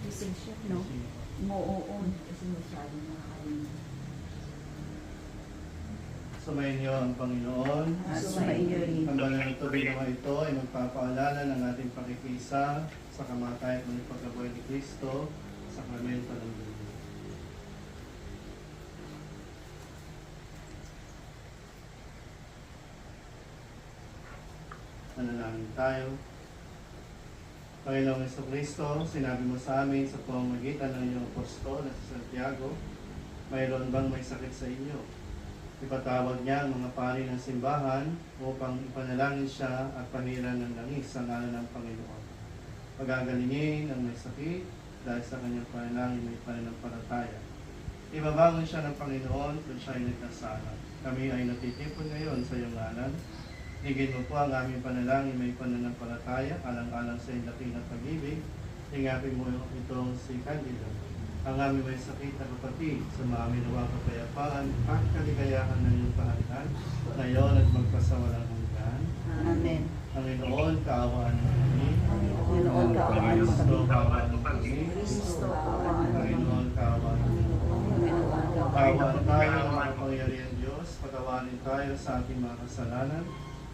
Gising siya, no? Oo. Kasi masyado nakakalimutan. Sumayin niyo ang Panginoon. At sumayin niyo rin. Ang banal na tubig naman ito ay magpapaalala ng ating pakikisa sa kamatay at ng pagkabuhay ni Kristo sa sakramento ng Diyos. Manalangin tayo. Panginoong Jesucristo, sinabi mo sa amin sa pamamagitan ng iyong apostol na si Santiago, mayroon bang may sakit sa inyo? Ipatawag niya ang mga pari ng simbahan upang ipanalangin siya at paniran ng langis sa ngalan ng Panginoon. Pagagalingin ang may sakit dahil sa kanyang panalangin may pananampalataya. Ibabangon siya ng Panginoon kung siya ay nagkasala. Kami ay natitipon ngayon sa iyong ngalan. Higin mo po ang aming panalangin may pananampalataya, alang-alang sa iyong dakilang at pag-ibig. Ingapin mo itong si Candido. Ang aming may sakit na kapatid, sa mga minawa kapayapaan at kaligayahan ng iyong kaharian, ngayon at magpasawalang hanggan. Amen. Panginoon, kaawaan mo kami. Panginoon, kaawaan mo Kristo, kami. kaawaan mo kami. Kristo, kaawaan mo kami. Panginoon, kaawaan mo kami. Panginoon, kaawaan mo Kaawaan kami. tayo ng makapangyarihan Diyos, patawarin tayo sa ating mga kasalanan,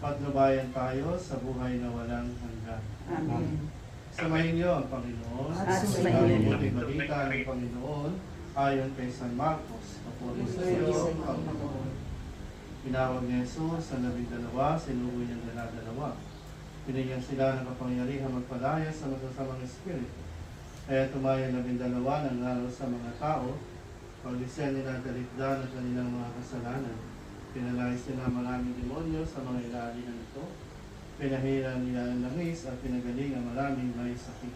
patnubayan tayo sa buhay na walang hanggan. Amen. Samayin niyo ang Panginoon. At sumayin niyo. Ang mabuting balita ng Panginoon ayon kay San Marcos. Papuri sa iyo, Panginoon. Pinawag ni Jesus sa 12, sinugo niyang 12. Binigyan sila ng kapangyarihan magpalaya sa masasamang espiritu. Kaya tumaya 12 ng lalo sa mga tao, paglisyan nila ang kaligdan at kanilang mga kasalanan. Pinalayas nila maraming demonyo sa mga ilaalihan nito. Pinahira nila ang langis at pinagaling ang maraming may sakit.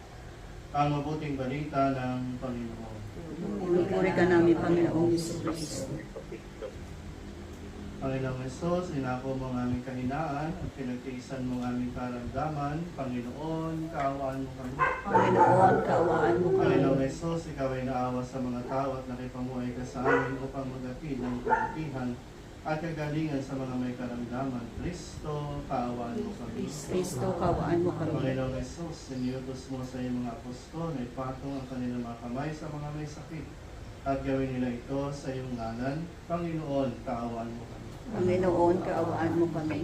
Ang mabuting balita ng Panginoon. Pinupuri ka namin, Panginoong Jesucristo. Panginoong Hesus, inako mo ang aming kahinaan at pinagtiisan mo ang aming karamdaman. Panginoon, kaawaan mo kami. Panginoon, kaawaan mo kami. Panginoong Hesus, ikaw ay naawa sa mga tao at nakipamuhay ka sa amin upang magatid ng kabutihan at kagalingan sa mga may karamdaman. Kristo, kaawaan mo kami. Kristo, kaawaan mo kami. Panginoong Hesus, iniutos mo sa iyong mga apostol na ipatong ang kanilang mga kamay sa mga may sakit at gawin nila ito sa iyong ngalan. Panginoon, kaawaan mo kami. Panginoon, kaawaan mo kami.